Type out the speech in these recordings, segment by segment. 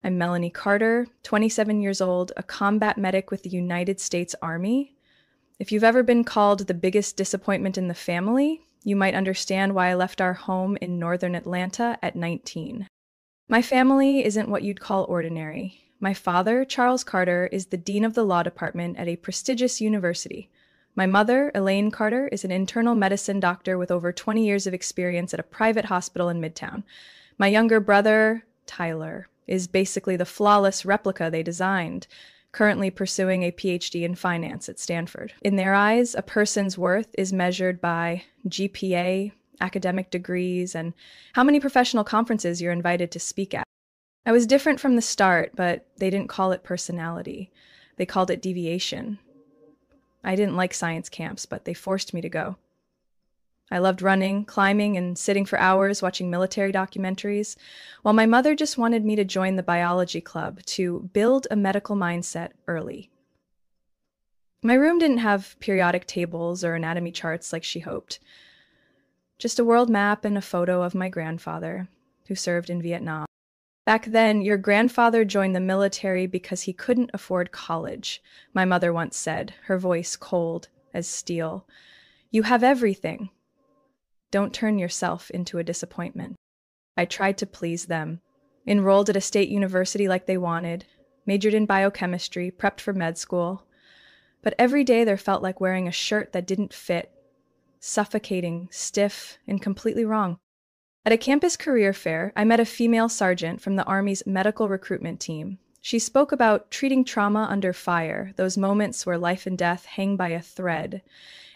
I'm Melanie Carter, 27 years old, a combat medic with the United States Army. If you've ever been called the biggest disappointment in the family, you might understand why I left our home in northern Atlanta at 19. My family isn't what you'd call ordinary. My father, Charles Carter, is the dean of the law department at a prestigious university. My mother, Elaine Carter, is an internal medicine doctor with over 20 years of experience at a private hospital in Midtown. My younger brother, Tyler, is basically the flawless replica they designed, currently pursuing a PhD in finance at Stanford. In their eyes, a person's worth is measured by GPA, academic degrees, and how many professional conferences you're invited to speak at. I was different from the start, but they didn't call it personality. They called it deviation. I didn't like science camps, but they forced me to go. I loved running, climbing, and sitting for hours watching military documentaries, while my mother just wanted me to join the biology club to build a medical mindset early. My room didn't have periodic tables or anatomy charts like she hoped. Just a world map and a photo of my grandfather, who served in Vietnam. Back then, your grandfather joined the military because he couldn't afford college, my mother once said, her voice cold as steel. You have everything. Don't turn yourself into a disappointment. I tried to please them, enrolled at a state university like they wanted, majored in biochemistry, prepped for med school. But every day there felt like wearing a shirt that didn't fit, suffocating, stiff, and completely wrong. At a campus career fair, I met a female sergeant from the Army's medical recruitment team. She spoke about treating trauma under fire, those moments where life and death hang by a thread,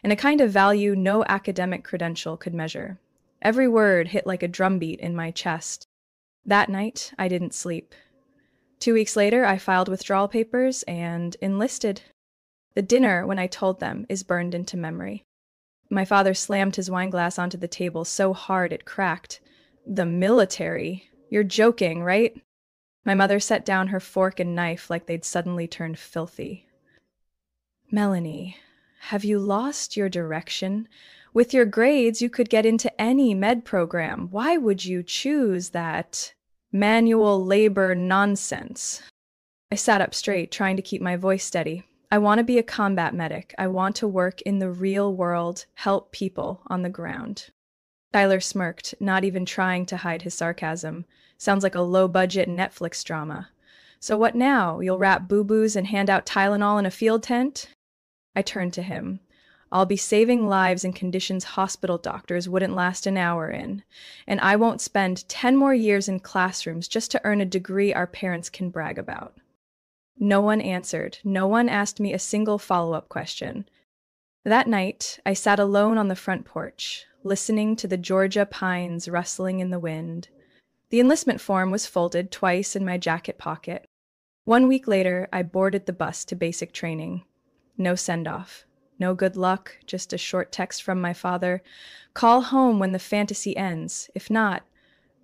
and a kind of value no academic credential could measure. Every word hit like a drumbeat in my chest. That night, I didn't sleep. 2 weeks later, I filed withdrawal papers and enlisted. The dinner, when I told them, is burned into memory. My father slammed his wineglass onto the table so hard it cracked. The military? You're joking, right? My mother set down her fork and knife like they'd suddenly turned filthy. Melanie, have you lost your direction? With your grades, you could get into any med program. Why would you choose that manual labor nonsense? I sat up straight, trying to keep my voice steady. I want to be a combat medic. I want to work in the real world, help people on the ground. Tyler smirked, not even trying to hide his sarcasm. Sounds like a low-budget Netflix drama. So what now? You'll wrap boo-boos and hand out Tylenol in a field tent? I turned to him. I'll be saving lives in conditions hospital doctors wouldn't last an hour in. And I won't spend 10 more years in classrooms just to earn a degree our parents can brag about. No one answered. No one asked me a single follow-up question. That night, I sat alone on the front porch, listening to the Georgia pines rustling in the wind. The enlistment form was folded twice in my jacket pocket. 1 week later, I boarded the bus to basic training. No send-off. No good luck, just a short text from my father. Call home when the fantasy ends. If not,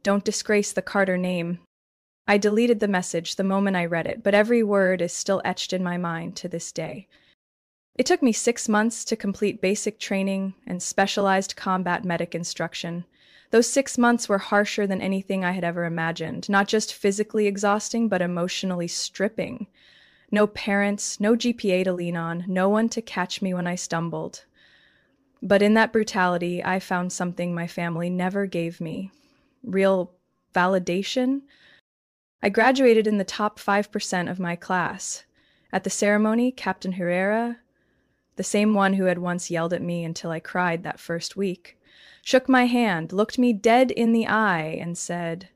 don't disgrace the Carter name. I deleted the message the moment I read it, but every word is still etched in my mind to this day. It took me 6 months to complete basic training and specialized combat medic instruction. Those 6 months were harsher than anything I had ever imagined, not just physically exhausting, but emotionally stripping. No parents, no GPA to lean on, no one to catch me when I stumbled. But in that brutality, I found something my family never gave me. Real validation. I graduated in the top 5% of my class. At the ceremony, Captain Herrera, the same one who had once yelled at me until I cried that first week, shook my hand, looked me dead in the eye, and said,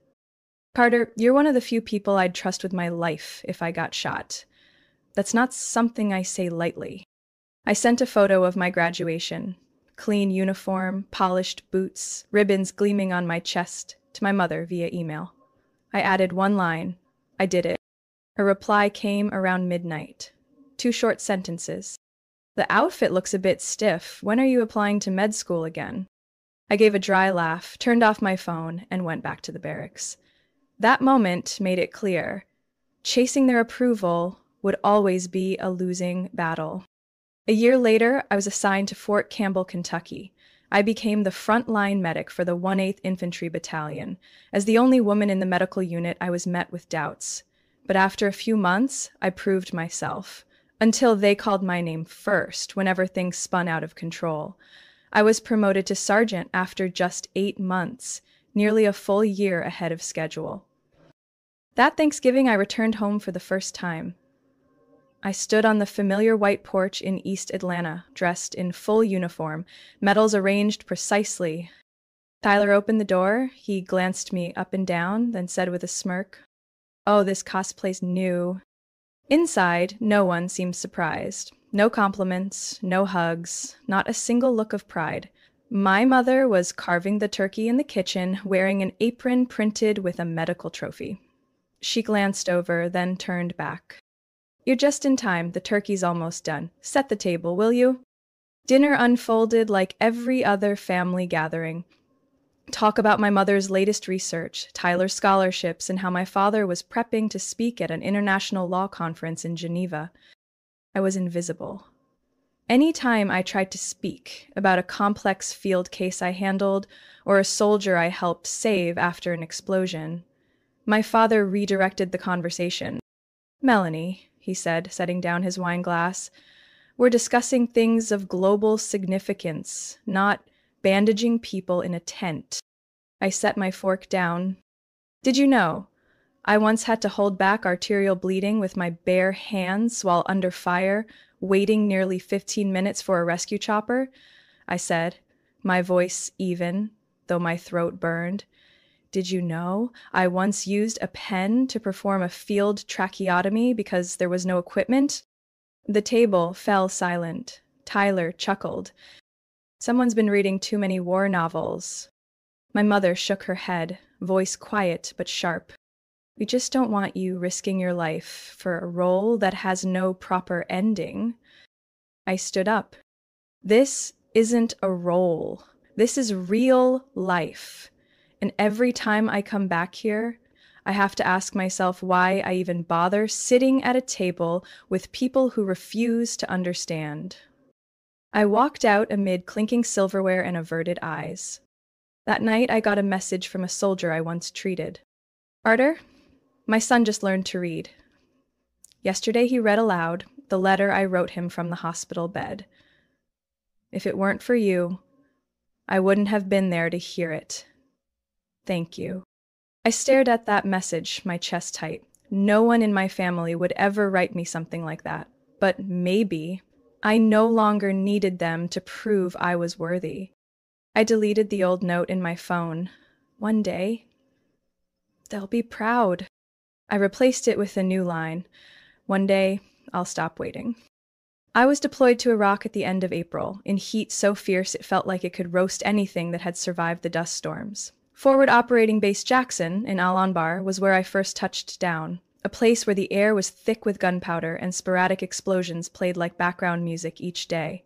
"Carter, you're one of the few people I'd trust with my life if I got shot. That's not something I say lightly." I sent a photo of my graduation, clean uniform, polished boots, ribbons gleaming on my chest, to my mother via email. I added one line, "I did it." Her reply came around midnight. 2 short sentences. "The outfit looks a bit stiff. When are you applying to med school again?" I gave a dry laugh, turned off my phone, and went back to the barracks. That moment made it clear. Chasing their approval would always be a losing battle. A year later, I was assigned to Fort Campbell, Kentucky. I became the frontline medic for the 1/8th Infantry Battalion. As the only woman in the medical unit, I was met with doubts. But after a few months, I proved myself. Until they called my name first, whenever things spun out of control. I was promoted to sergeant after just 8 months, nearly a full year ahead of schedule. That Thanksgiving, I returned home for the first time. I stood on the familiar white porch in East Atlanta, dressed in full uniform, medals arranged precisely. Tyler opened the door. He glanced me up and down, then said with a smirk, "Oh, this cosplay's new." Inside, no one seemed surprised. No compliments, no hugs, not a single look of pride. My mother was carving the turkey in the kitchen, wearing an apron printed with a medical trophy. She glanced over, then turned back. "You're just in time. The turkey's almost done. Set the table, will you?" Dinner unfolded like every other family gathering. Talk about my mother's latest research, Tyler's scholarships, and how my father was prepping to speak at an international law conference in Geneva. I was invisible. Any time I tried to speak about a complex field case I handled or a soldier I helped save after an explosion, my father redirected the conversation. "Melanie," he said, setting down his wine glass, "we're discussing things of global significance, not bandaging people in a tent." I set my fork down. "Did you know? I once had to hold back arterial bleeding with my bare hands while under fire, waiting nearly 15 minutes for a rescue chopper," I said, my voice even, though my throat burned. "Did you know I once used a pen to perform a field tracheotomy because there was no equipment?" The table fell silent. Tyler chuckled. "Someone's been reading too many war novels." My mother shook her head, voice quiet but sharp. "We just don't want you risking your life for a role that has no proper ending." I stood up. "This isn't a role. This is real life. And every time I come back here, I have to ask myself why I even bother sitting at a table with people who refuse to understand." I walked out amid clinking silverware and averted eyes. That night, I got a message from a soldier I once treated. "Arter, my son just learned to read." Yesterday he read aloud the letter I wrote him from the hospital bed. "If it weren't for you, I wouldn't have been there to hear it. Thank you." I stared at that message, my chest tight. No one in my family would ever write me something like that. But maybe I no longer needed them to prove I was worthy. I deleted the old note in my phone. One day, they'll be proud. I replaced it with a new line. One day, I'll stop waiting. I was deployed to Iraq at the end of April, in heat so fierce it felt like it could roast anything that had survived the dust storms. Forward Operating Base Jackson, in Al-Anbar, was where I first touched down, a place where the air was thick with gunpowder and sporadic explosions played like background music each day.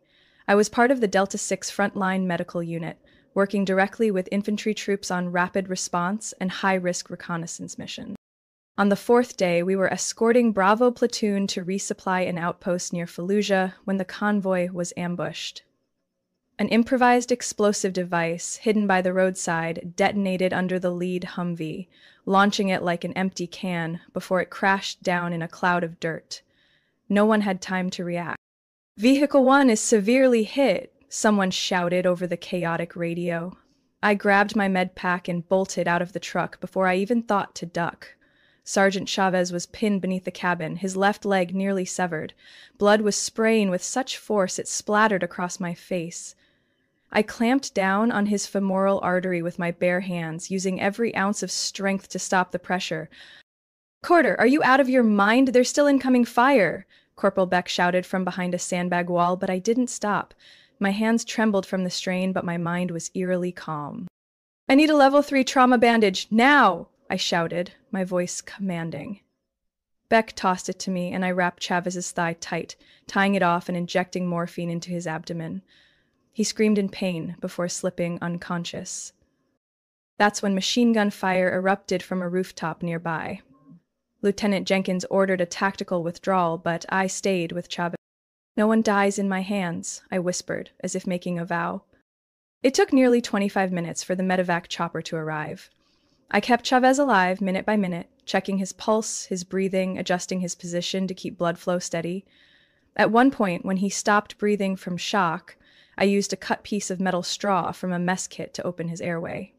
I was part of the Delta 6 Frontline Medical Unit, working directly with infantry troops on rapid response and high-risk reconnaissance missions. On the 4th day, we were escorting Bravo platoon to resupply an outpost near Fallujah when the convoy was ambushed. An improvised explosive device, hidden by the roadside, detonated under the lead Humvee, launching it like an empty can before it crashed down in a cloud of dirt. No one had time to react. "Vehicle 1 is severely hit," someone shouted over the chaotic radio. I grabbed my med pack and bolted out of the truck before I even thought to duck. Sergeant Chavez was pinned beneath the cabin, his left leg nearly severed. Blood was spraying with such force it splattered across my face. I clamped down on his femoral artery with my bare hands, using every ounce of strength to stop the pressure. "Corder, are you out of your mind? There's still incoming fire!" Corporal Beck shouted from behind a sandbag wall, but I didn't stop. My hands trembled from the strain, but my mind was eerily calm. "I need a level 3 trauma bandage, now!" I shouted, my voice commanding. Beck tossed it to me, and I wrapped Chavez's thigh tight, tying it off and injecting morphine into his abdomen. He screamed in pain before slipping unconscious. That's when machine gun fire erupted from a rooftop nearby. Lieutenant Jenkins ordered a tactical withdrawal, but I stayed with Chavez. "No one dies in my hands," I whispered, as if making a vow. It took nearly 25 minutes for the medevac chopper to arrive. I kept Chavez alive minute by minute, checking his pulse, his breathing, adjusting his position to keep blood flow steady. At one point, when he stopped breathing from shock, I used a cut piece of metal straw from a mess kit to open his airway.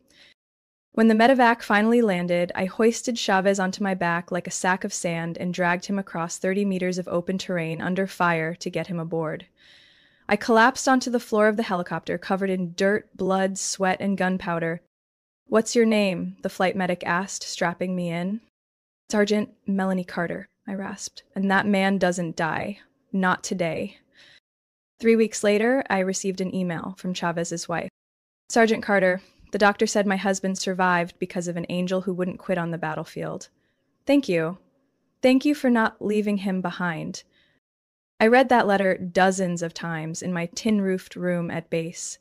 When the medevac finally landed, I hoisted Chavez onto my back like a sack of sand and dragged him across 30 meters of open terrain under fire to get him aboard. I collapsed onto the floor of the helicopter, covered in dirt, blood, sweat, and gunpowder. "What's your name?" the flight medic asked, strapping me in. "Sergeant Melanie Carter," I rasped. "And that man doesn't die. Not today." 3 weeks later, I received an email from Chavez's wife. "Sergeant Carter, the doctor said my husband survived because of an angel who wouldn't quit on the battlefield. Thank you. Thank you for not leaving him behind." I read that letter dozens of times in my tin-roofed room at base.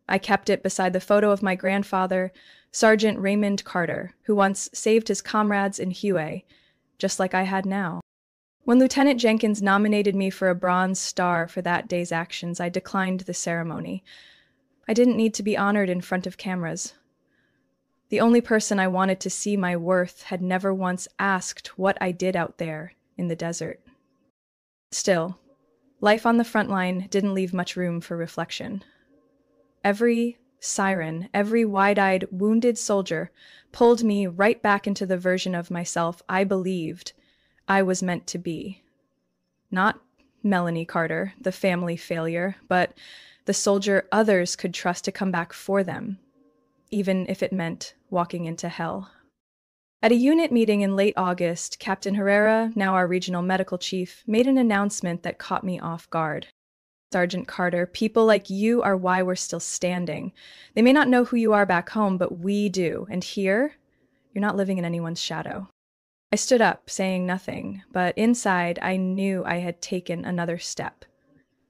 I kept it beside the photo of my grandfather, Sergeant Raymond Carter, who once saved his comrades in Hue, just like I had now. When Lieutenant Jenkins nominated me for a Bronze Star for that day's actions, I declined the ceremony. I didn't need to be honored in front of cameras. The only person I wanted to see my worth had never once asked what I did out there in the desert. Still, life on the front line didn't leave much room for reflection. Every siren, every wide-eyed, wounded soldier pulled me right back into the version of myself I believed I was meant to be. Not Melanie Carter, the family failure, but the soldier others could trust to come back for them, even if it meant walking into hell. At a unit meeting in late August, Captain Herrera, now our regional medical chief, made an announcement that caught me off guard. "Sergeant Carter, people like you are why we're still standing. They may not know who you are back home, but we do. And here, you're not living in anyone's shadow." I stood up, saying nothing, but inside I knew I had taken another step,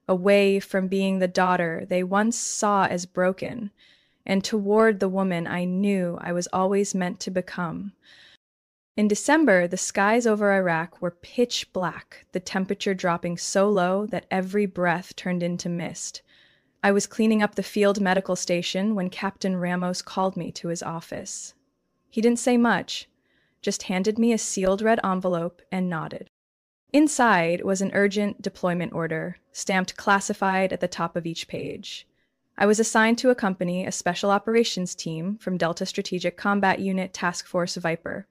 away from being the daughter they once saw as broken, and toward the woman I knew I was always meant to become. In December, the skies over Iraq were pitch black, the temperature dropping so low that every breath turned into mist. I was cleaning up the field medical station when Captain Ramos called me to his office. He didn't say much, just handed me a sealed red envelope and nodded. Inside was an urgent deployment order, stamped classified at the top of each page. I was assigned to accompany a special operations team from Delta Strategic Combat Unit Task Force Viper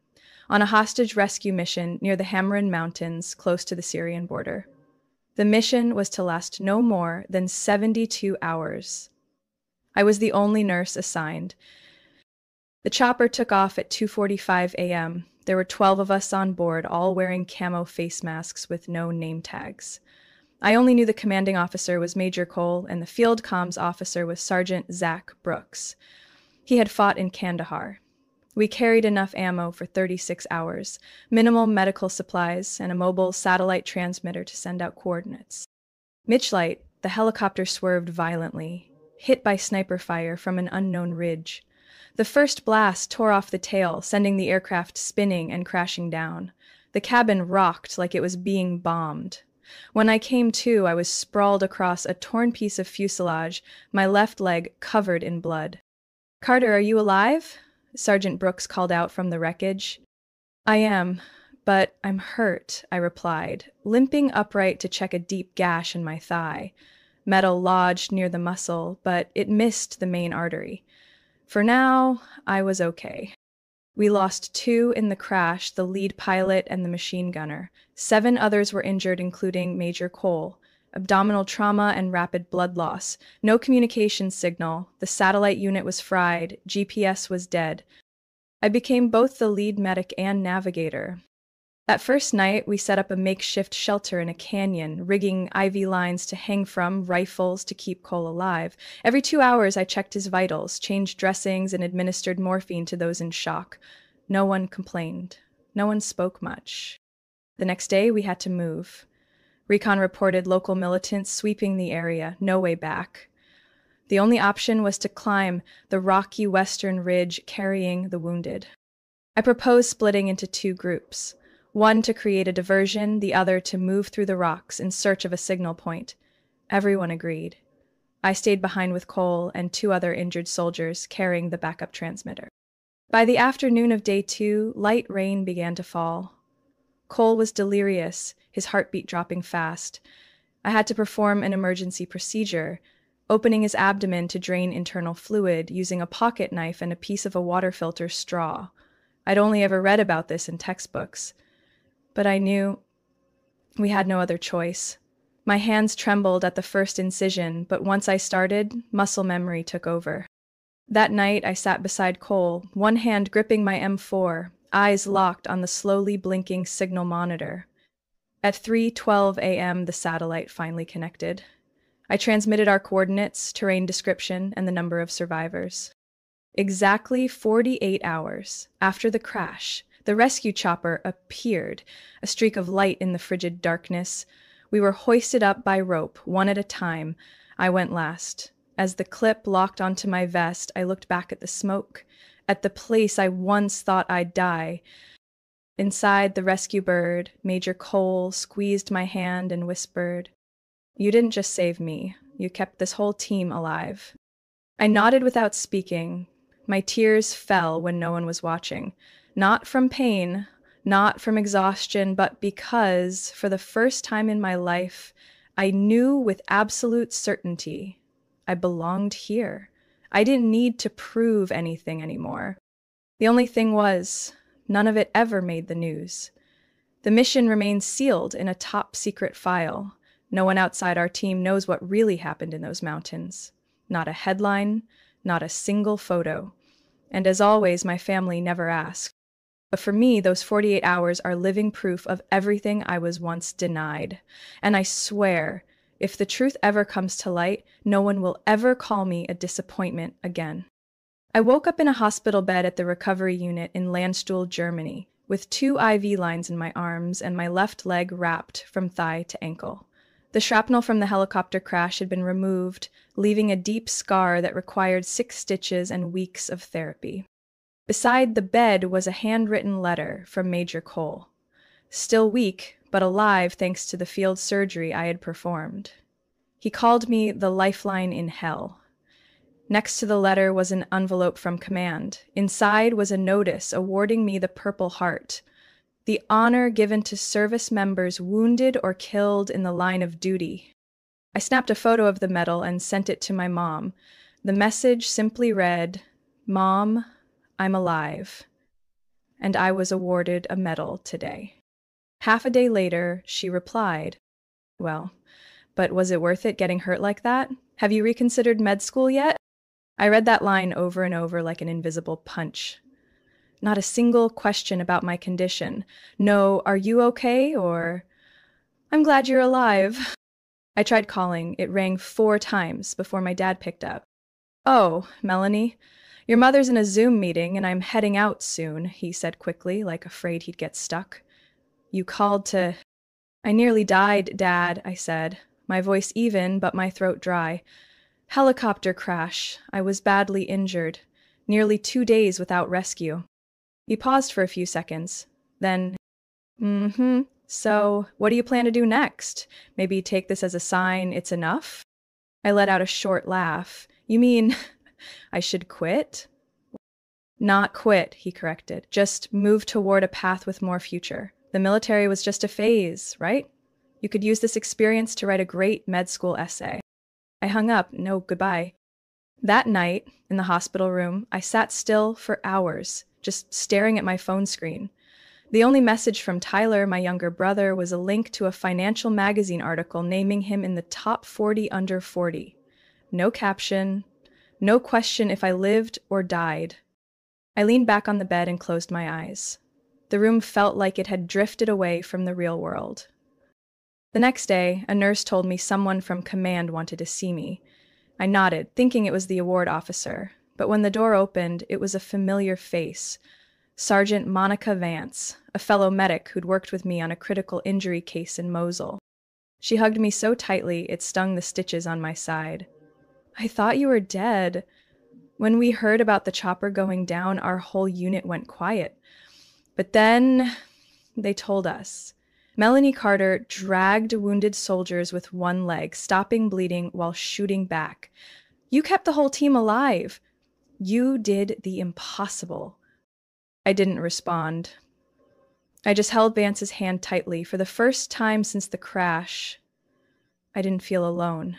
on a hostage rescue mission near the Hamrin Mountains, close to the Syrian border. The mission was to last no more than 72 hours. I was the only nurse assigned. The chopper took off at 2:45 a.m. There were 12 of us on board, all wearing camo face masks with no name tags. I only knew the commanding officer was Major Cole, and the field comms officer was Sergeant Zach Brooks. He had fought in Kandahar. We carried enough ammo for 36 hours, minimal medical supplies, and a mobile satellite transmitter to send out coordinates. Midnight, the helicopter swerved violently, hit by sniper fire from an unknown ridge. The first blast tore off the tail, sending the aircraft spinning and crashing down. The cabin rocked like it was being bombed. When I came to, I was sprawled across a torn piece of fuselage, my left leg covered in blood. "Carter, are you alive?" Sergeant Brooks called out from the wreckage. "I am, but I'm hurt," I replied, limping upright to check a deep gash in my thigh. Metal lodged near the muscle, but it missed the main artery. For now, I was okay. We lost 2 in the crash, the lead pilot and the machine gunner. 7 others were injured, including Major Cole. Abdominal trauma and rapid blood loss. No communication signal. The satellite unit was fried. GPS was dead. I became both the lead medic and navigator. That first night, we set up a makeshift shelter in a canyon, rigging IV lines to hang from, rifles to keep Cole alive. Every 2 hours, I checked his vitals, changed dressings, and administered morphine to those in shock. No one complained. No one spoke much. The next day, we had to move. Recon reported local militants sweeping the area, no way back. The only option was to climb the rocky western ridge carrying the wounded. I proposed splitting into 2 groups. One to create a diversion, the other to move through the rocks in search of a signal point. Everyone agreed. I stayed behind with Cole and 2 other injured soldiers carrying the backup transmitter. By the afternoon of day 2, light rain began to fall. Cole was delirious, his heartbeat dropping fast. I had to perform an emergency procedure, opening his abdomen to drain internal fluid using a pocket knife and a piece of a water filter straw. I'd only ever read about this in textbooks. But I knew we had no other choice. My hands trembled at the first incision, but once I started, muscle memory took over. That night, I sat beside Cole, one hand gripping my M4, eyes locked on the slowly blinking signal monitor. At 3:12 a.m., the satellite finally connected. I transmitted our coordinates, terrain description, and the number of survivors. Exactly 48 hours after the crash, the rescue chopper appeared, a streak of light in the frigid darkness. We were hoisted up by rope, one at a time. I went last. As the clip locked onto my vest, I looked back at the smoke, at the place I once thought I'd die. Inside the rescue bird, Major Cole squeezed my hand and whispered, "You didn't just save me, you kept this whole team alive." I nodded without speaking. My tears fell when no one was watching. Not from pain, not from exhaustion, but because, for the first time in my life, I knew with absolute certainty I belonged here. I didn't need to prove anything anymore. The only thing was, none of it ever made the news. The mission remains sealed in a top-secret file. No one outside our team knows what really happened in those mountains. Not a headline, not a single photo. And as always, my family never asked. But for me, those 48 hours are living proof of everything I was once denied. And I swear, if the truth ever comes to light, no one will ever call me a disappointment again. I woke up in a hospital bed at the recovery unit in Landstuhl, Germany, with 2 IV lines in my arms and my left leg wrapped from thigh to ankle. The shrapnel from the helicopter crash had been removed, leaving a deep scar that required 6 stitches and weeks of therapy. Beside the bed was a handwritten letter from Major Cole. Still weak, but alive thanks to the field surgery I had performed. He called me the lifeline in hell. Next to the letter was an envelope from command. Inside was a notice awarding me the Purple Heart, the honor given to service members wounded or killed in the line of duty. I snapped a photo of the medal and sent it to my mom. The message simply read, "Mom, I'm alive." And I was awarded a medal today. Half a day later, she replied, "Well, but was it worth it getting hurt like that? Have you reconsidered med school yet?" I read that line over and over like an invisible punch. Not a single question about my condition. No, "Are you okay?" or "I'm glad you're alive." I tried calling. It rang 4 times before my dad picked up. "Oh, Melanie, your mother's in a Zoom meeting and I'm heading out soon," he said quickly, like afraid he'd get stuck. "You called to—" "I nearly died, Dad," I said, my voice even but my throat dry. "Helicopter crash. I was badly injured. Nearly 2 days without rescue." He paused for a few seconds. Then, "So, what do you plan to do next? Maybe take this as a sign it's enough?" I let out a short laugh. "You mean I should quit?" "Not quit," he corrected. "Just move toward a path with more future. The military was just a phase, right? You could use this experience to write a great med school essay." I hung up. No, goodbye. That night, in the hospital room, I sat still for hours, just staring at my phone screen. The only message from Tyler, my younger brother, was a link to a financial magazine article naming him in the top 40 under 40. No caption, no question if I lived or died. I leaned back on the bed and closed my eyes. The room felt like it had drifted away from the real world. The next day, a nurse told me someone from command wanted to see me. I nodded, thinking it was the award officer, but when the door opened, it was a familiar face. Sergeant Monica Vance, a fellow medic who'd worked with me on a critical injury case in Mosul. She hugged me so tightly it stung the stitches on my side. "I thought you were dead." When we heard about the chopper going down, our whole unit went quiet. But then they told us. Melanie Carter dragged wounded soldiers with one leg, stopping bleeding while shooting back. "You kept the whole team alive. You did the impossible." I didn't respond. I just held Vance's hand tightly. For the first time since the crash, I didn't feel alone.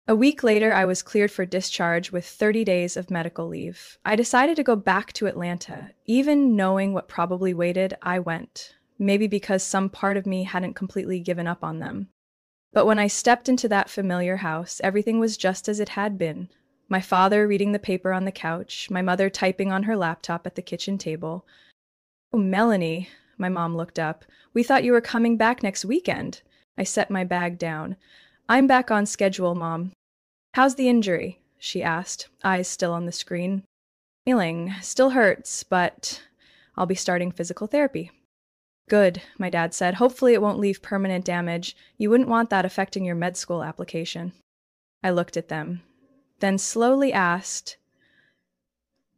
A week later, I was cleared for discharge with 30 days of medical leave. I decided to go back to Atlanta. Even knowing what probably waited, I went. Maybe because some part of me hadn't completely given up on them. But when I stepped into that familiar house, everything was just as it had been. My father reading the paper on the couch, my mother typing on her laptop at the kitchen table. "Oh, Melanie," my mom looked up. "We thought you were coming back next weekend." I set my bag down. "I'm back on schedule, Mom." "How's the injury?" she asked, eyes still on the screen. "Healing. Still hurts, but I'll be starting physical therapy." "Good," my dad said. "Hopefully it won't leave permanent damage. You wouldn't want that affecting your med school application." I looked at them, then slowly asked,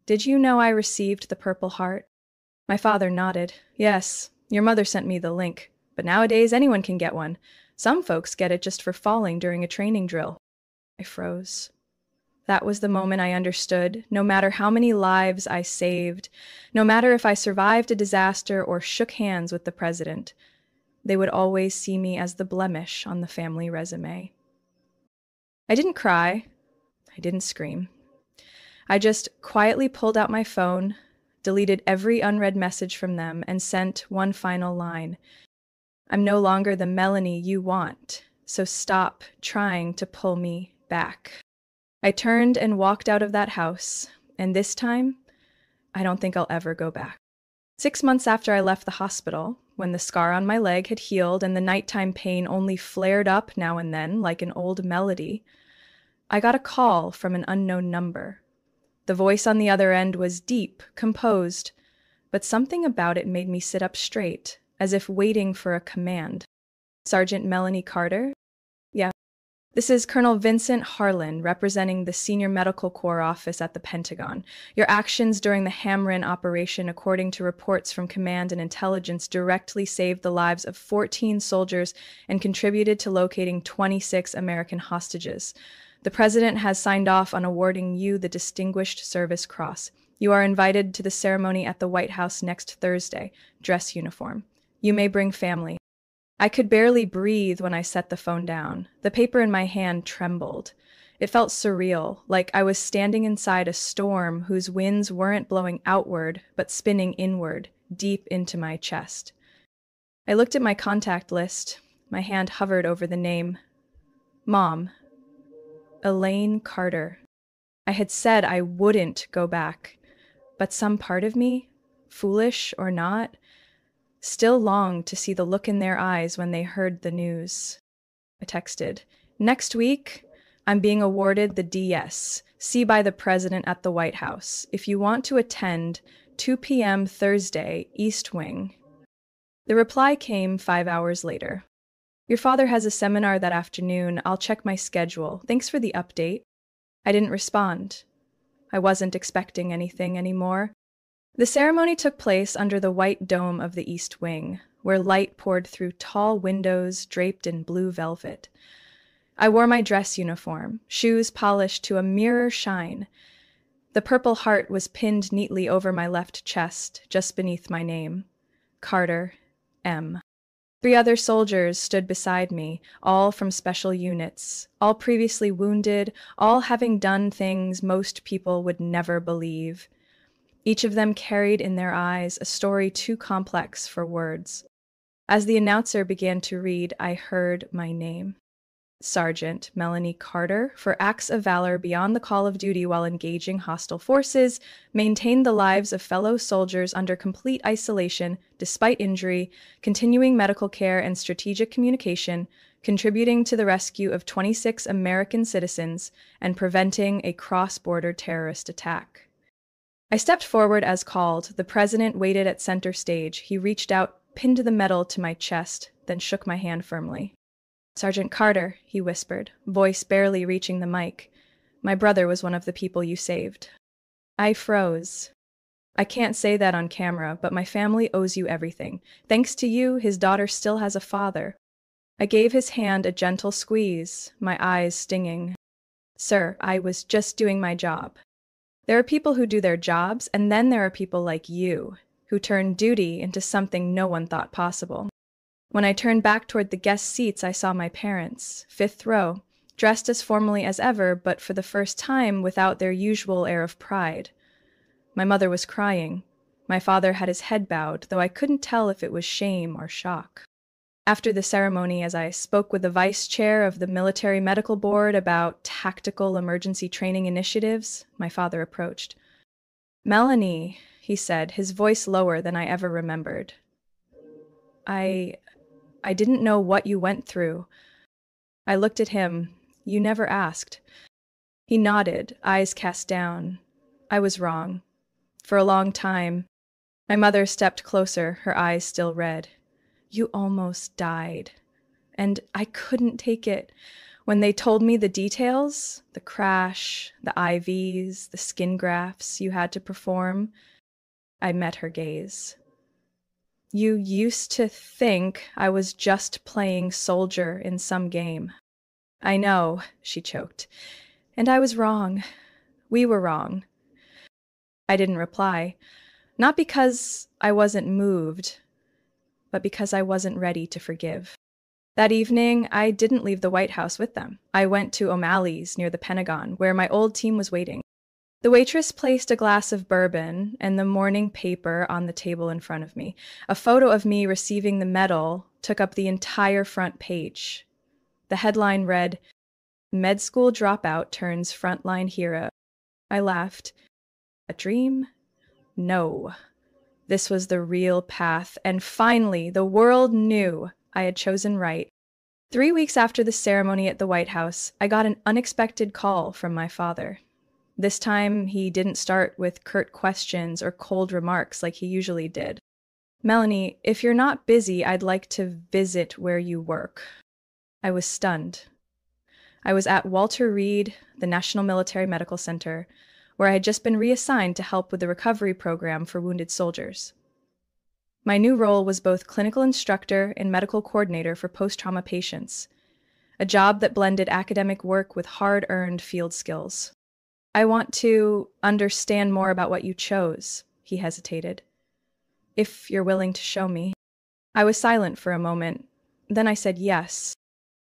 "Did you know I received the Purple Heart?" My father nodded. "Yes, your mother sent me the link. But nowadays anyone can get one. Some folks get it just for falling during a training drill." I froze. That was the moment I understood. No matter how many lives I saved, no matter if I survived a disaster or shook hands with the president, they would always see me as the blemish on the family resume. I didn't cry. I didn't scream. I just quietly pulled out my phone, deleted every unread message from them, and sent one final line. "I'm no longer the Melanie you want, so stop trying to pull me back." I turned and walked out of that house, and this time, I don't think I'll ever go back. 6 months after I left the hospital, when the scar on my leg had healed and the nighttime pain only flared up now and then like an old melody, I got a call from an unknown number. The voice on the other end was deep, composed, but something about it made me sit up straight, as if waiting for a command. "Sergeant Melanie Carter?" "Yeah." "This is Colonel Vincent Harlan, representing the Senior Medical Corps office at the Pentagon. Your actions during the Hamrin operation, according to reports from Command and Intelligence, directly saved the lives of 14 soldiers and contributed to locating 26 American hostages. The President has signed off on awarding you the Distinguished Service Cross. You are invited to the ceremony at the White House next Thursday. Dress uniform. You may bring family." I could barely breathe when I set the phone down. The paper in my hand trembled. It felt surreal, like I was standing inside a storm whose winds weren't blowing outward, but spinning inward, deep into my chest. I looked at my contact list. My hand hovered over the name. Mom. Elaine Carter. I had said I wouldn't go back, but some part of me, foolish or not, still longed to see the look in their eyes when they heard the news. I texted, "Next week, I'm being awarded the DS. See by the President at the White House. If you want to attend, 2 p.m. Thursday, East Wing." The reply came 5 hours later. "Your father has a seminar that afternoon. I'll check my schedule. Thanks for the update." I didn't respond. I wasn't expecting anything anymore. The ceremony took place under the white dome of the East Wing, where light poured through tall windows draped in blue velvet. I wore my dress uniform, shoes polished to a mirror shine. The Purple Heart was pinned neatly over my left chest, just beneath my name. Carter, M. 3 other soldiers stood beside me, all from special units, all previously wounded, all having done things most people would never believe. Each of them carried in their eyes a story too complex for words. As the announcer began to read, I heard my name. Sergeant Melanie Carter, for acts of valor beyond the call of duty while engaging hostile forces, maintained the lives of fellow soldiers under complete isolation, despite injury, continuing medical care and strategic communication, contributing to the rescue of 26 American citizens, and preventing a cross-border terrorist attack. I stepped forward as called. The president waited at center stage. He reached out, pinned the medal to my chest, then shook my hand firmly. "Sergeant Carter," he whispered, voice barely reaching the mic. "My brother was one of the people you saved." I froze. "I can't say that on camera, but my family owes you everything. Thanks to you, his daughter still has a father." I gave his hand a gentle squeeze, my eyes stinging. "Sir, I was just doing my job. There are people who do their jobs, and then there are people like you. who turned duty into something no one thought possible. When I turned back toward the guest seats, I saw my parents, fifth row, dressed as formally as ever, but for the first time without their usual air of pride. My mother was crying. My father had his head bowed, though I couldn't tell if it was shame or shock. After the ceremony, as I spoke with the vice chair of the Military Medical Board about tactical emergency training initiatives, my father approached. "Melanie," he said, his voice lower than I ever remembered. I didn't know what you went through." I looked at him. "You never asked." He nodded, eyes cast down. I was wrong. For a long time. My mother stepped closer, her eyes still red. "You almost died. And I couldn't take it. When they told me the details, the crash, the IVs, the skin grafts you had to perform," I met her gaze. "You used to think I was just playing soldier in some game." "I know," she choked. "And I was wrong. We were wrong." I didn't reply. Not because I wasn't moved, but because I wasn't ready to forgive. That evening, I didn't leave the White House with them. I went to O'Malley's near the Pentagon, where my old team was waiting. The waitress placed a glass of bourbon and the morning paper on the table in front of me. A photo of me receiving the medal took up the entire front page. The headline read, "Med School Dropout Turns Frontline Hero." I laughed. A dream? No. This was the real path, and finally, the world knew I had chosen right. 3 weeks after the ceremony at the White House, I got an unexpected call from my father. This time, he didn't start with curt questions or cold remarks like he usually did. "Melanie, if you're not busy, I'd like to visit where you work." I was stunned. I was at Walter Reed, the National Military Medical Center, where I had just been reassigned to help with the recovery program for wounded soldiers. My new role was both clinical instructor and medical coordinator for post-trauma patients, a job that blended academic work with hard-earned field skills. "I want to understand more about what you chose," he hesitated. "If you're willing to show me." I was silent for a moment. Then I said yes.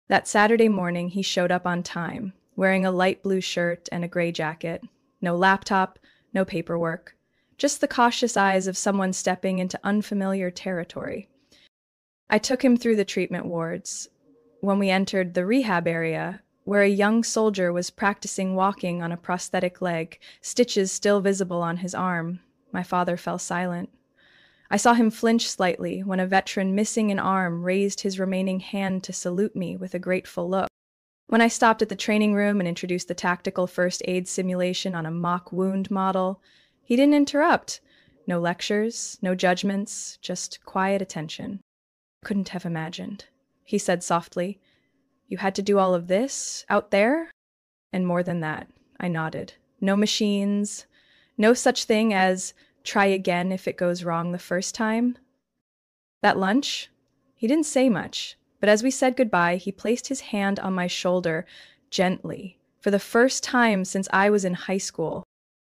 That Saturday morning, he showed up on time, wearing a light blue shirt and a gray jacket. No laptop, no paperwork. Just the cautious eyes of someone stepping into unfamiliar territory. I took him through the treatment wards. When we entered the rehab area, where a young soldier was practicing walking on a prosthetic leg, stitches still visible on his arm, my father fell silent. I saw him flinch slightly when a veteran missing an arm raised his remaining hand to salute me with a grateful look. When I stopped at the training room and introduced the tactical first aid simulation on a mock wound model, he didn't interrupt. No lectures, no judgments, just quiet attention. "Couldn't have imagined," he said softly. "You had to do all of this out there?" "And more than that," I nodded. "No machines, no such thing as try again if it goes wrong the first time." That lunch? He didn't say much, but as we said goodbye, he placed his hand on my shoulder, gently, for the first time since I was in high school.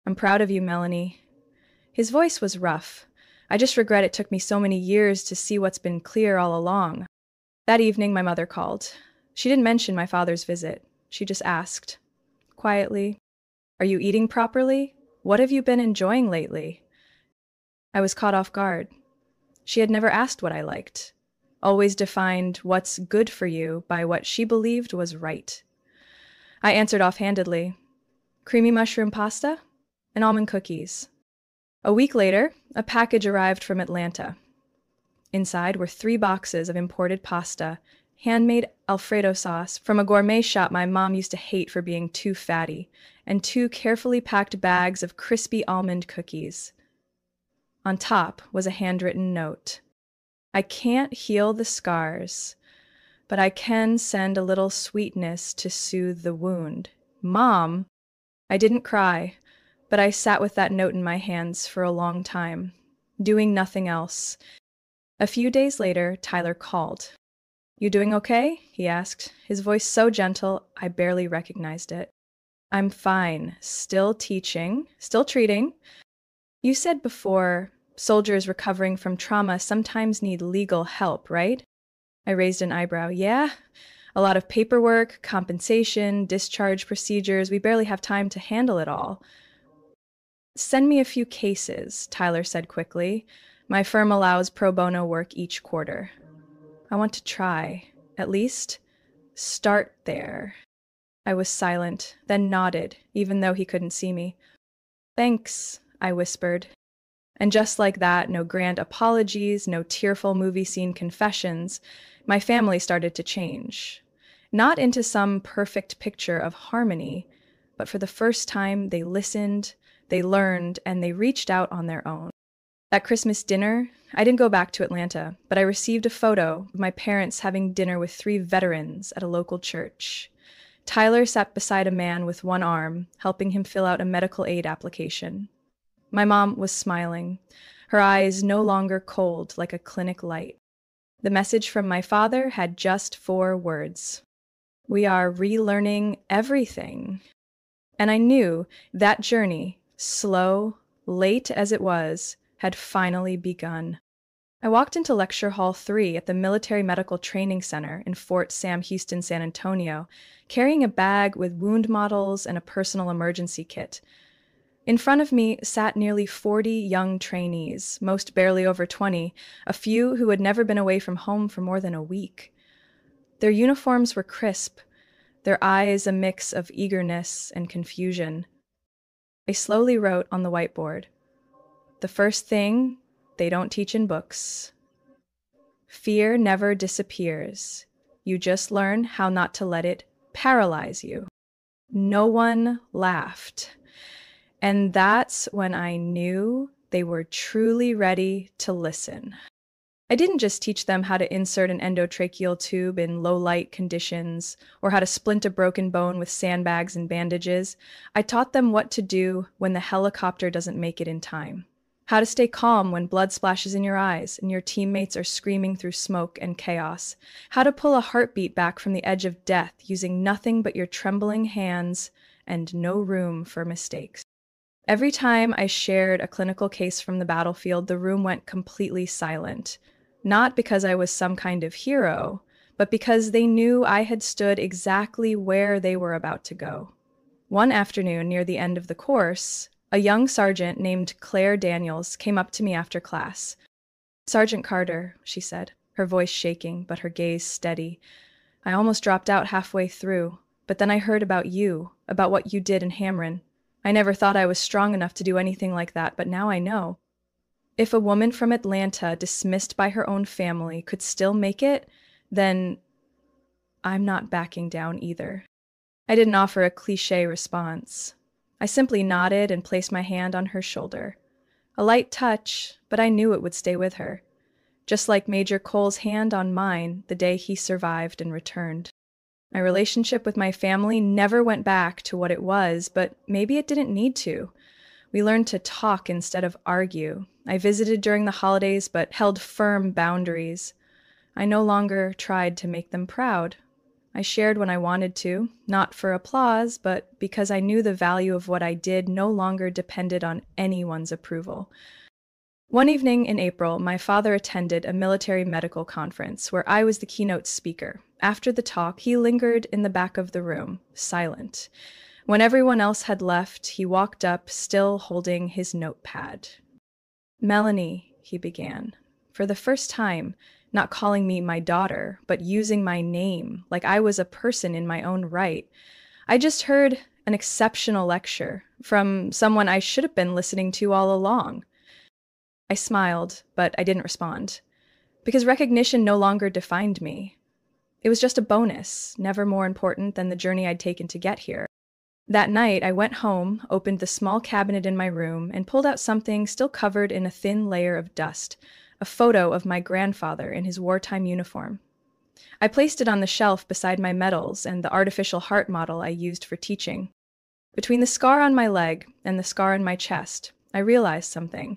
"I'm proud of you, Melanie." His voice was rough. I just regret it took me so many years to see what's been clear all along. That evening, my mother called. She didn't mention my father's visit. She just asked, quietly, "Are you eating properly? What have you been enjoying lately?" I was caught off guard. She had never asked what I liked, always defined what's good for you by what she believed was right. I answered offhandedly, "Creamy mushroom pasta and almond cookies." A week later, a package arrived from Atlanta. Inside were 3 boxes of imported pasta, handmade Alfredo sauce from a gourmet shop my mom used to hate for being too fatty, and 2 carefully packed bags of crispy almond cookies. On top was a handwritten note. "I can't heal the scars, but I can send a little sweetness to soothe the wound. Mom." I didn't cry, but I sat with that note in my hands for a long time, doing nothing else. A few days later, Tyler called. "You doing okay?" he asked, his voice so gentle I barely recognized it. "I'm fine. Still teaching, still treating. You said before Soldiers recovering from trauma sometimes need legal help, right? I raised an eyebrow. Yeah? A lot of paperwork, compensation, discharge procedures. We barely have time to handle it all. Send me a few cases, Tyler said quickly. My firm allows pro bono work each quarter. I want to try. At least, start there. I was silent, then nodded, even though he couldn't see me. Thanks, I whispered. And just like that, no grand apologies, no tearful movie scene confessions, my family started to change. Not into some perfect picture of harmony, but for the first time, they listened, they learned, and they reached out on their own. That Christmas dinner, I didn't go back to Atlanta, but I received a photo of my parents having dinner with 3 veterans at a local church. Tyler sat beside a man with one arm, helping him fill out a medical aid application. My mom was smiling, her eyes no longer cold like a clinic light. The message from my father had just 4 words. We are relearning everything. And I knew that journey, slow, late as it was, had finally begun. I walked into Lecture Hall 3 at the Military Medical Training Center in Fort Sam Houston, San Antonio, carrying a bag with wound models and a personal emergency kit. In front of me sat nearly 40 young trainees, most barely over 20, a few who had never been away from home for more than a week. Their uniforms were crisp, their eyes a mix of eagerness and confusion. I slowly wrote on the whiteboard, "The first thing they don't teach in books. Fear never disappears. You just learn how not to let it paralyze you." No one laughed. And that's when I knew they were truly ready to listen. I didn't just teach them how to insert an endotracheal tube in low-light conditions or how to splint a broken bone with sandbags and bandages. I taught them what to do when the helicopter doesn't make it in time. How to stay calm when blood splashes in your eyes and your teammates are screaming through smoke and chaos. How to pull a heartbeat back from the edge of death using nothing but your trembling hands and no room for mistakes. Every time I shared a clinical case from the battlefield, the room went completely silent. Not because I was some kind of hero, but because they knew I had stood exactly where they were about to go. One afternoon, near the end of the course, a young sergeant named Claire Daniels came up to me after class. "Sergeant Carter," she said, her voice shaking, but her gaze steady. "I almost dropped out halfway through, but then I heard about you, about what you did in Hamron. I never thought I was strong enough to do anything like that, but now I know. If a woman from Atlanta, dismissed by her own family, could still make it, then I'm not backing down either." I didn't offer a cliché response. I simply nodded and placed my hand on her shoulder. A light touch, but I knew it would stay with her. Just like Major Cole's hand on mine the day he survived and returned. My relationship with my family never went back to what it was, but maybe it didn't need to. We learned to talk instead of argue. I visited during the holidays, but held firm boundaries. I no longer tried to make them proud. I shared when I wanted to, not for applause, but because I knew the value of what I did no longer depended on anyone's approval. One evening in April, my father attended a military medical conference where I was the keynote speaker. After the talk, he lingered in the back of the room, silent. When everyone else had left, he walked up, still holding his notepad. "Melanie," he began, for the first time, not calling me my daughter, but using my name like I was a person in my own right. I just heard an exceptional lecture from someone I should have been listening to all along. I smiled, but I didn't respond, because recognition no longer defined me. It was just a bonus, never more important than the journey I'd taken to get here. That night, I went home, opened the small cabinet in my room, and pulled out something still covered in a thin layer of dust, a photo of my grandfather in his wartime uniform. I placed it on the shelf beside my medals and the artificial heart model I used for teaching. Between the scar on my leg and the scar in my chest, I realized something.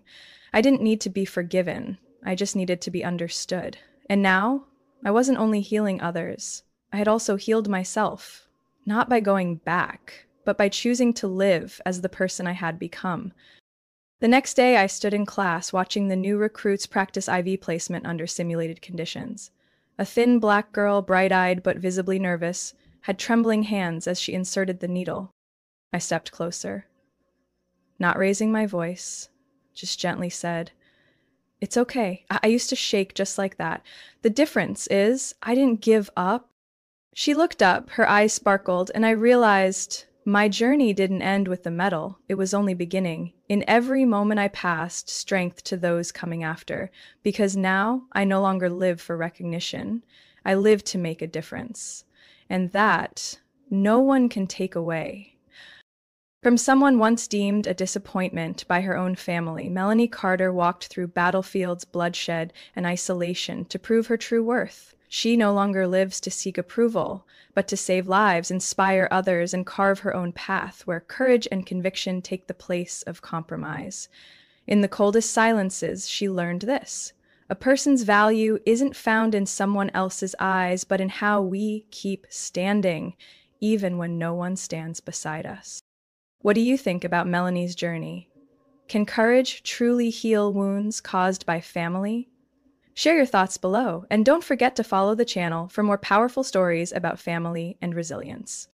I didn't need to be forgiven. I just needed to be understood. And now, I wasn't only healing others. I had also healed myself, not by going back, but by choosing to live as the person I had become. The next day, I stood in class watching the new recruits practice IV placement under simulated conditions. A thin black girl, bright-eyed but visibly nervous, had trembling hands as she inserted the needle. I stepped closer. Not raising my voice, just gently said, "It's okay. I used to shake just like that. The difference is I didn't give up." She looked up, her eyes sparkled, and I realized my journey didn't end with the medal. It was only beginning. In every moment I passed, strength to those coming after, because now I no longer live for recognition. I live to make a difference. And that no one can take away. From someone once deemed a disappointment by her own family, Melanie Carter walked through battlefields, bloodshed, and isolation to prove her true worth. She no longer lives to seek approval, but to save lives, inspire others, and carve her own path where courage and conviction take the place of compromise. In the coldest silences, she learned this: a person's value isn't found in someone else's eyes, but in how we keep standing, even when no one stands beside us. What do you think about Melanie's journey? Can courage truly heal wounds caused by family? Share your thoughts below, and don't forget to follow the channel for more powerful stories about family and resilience.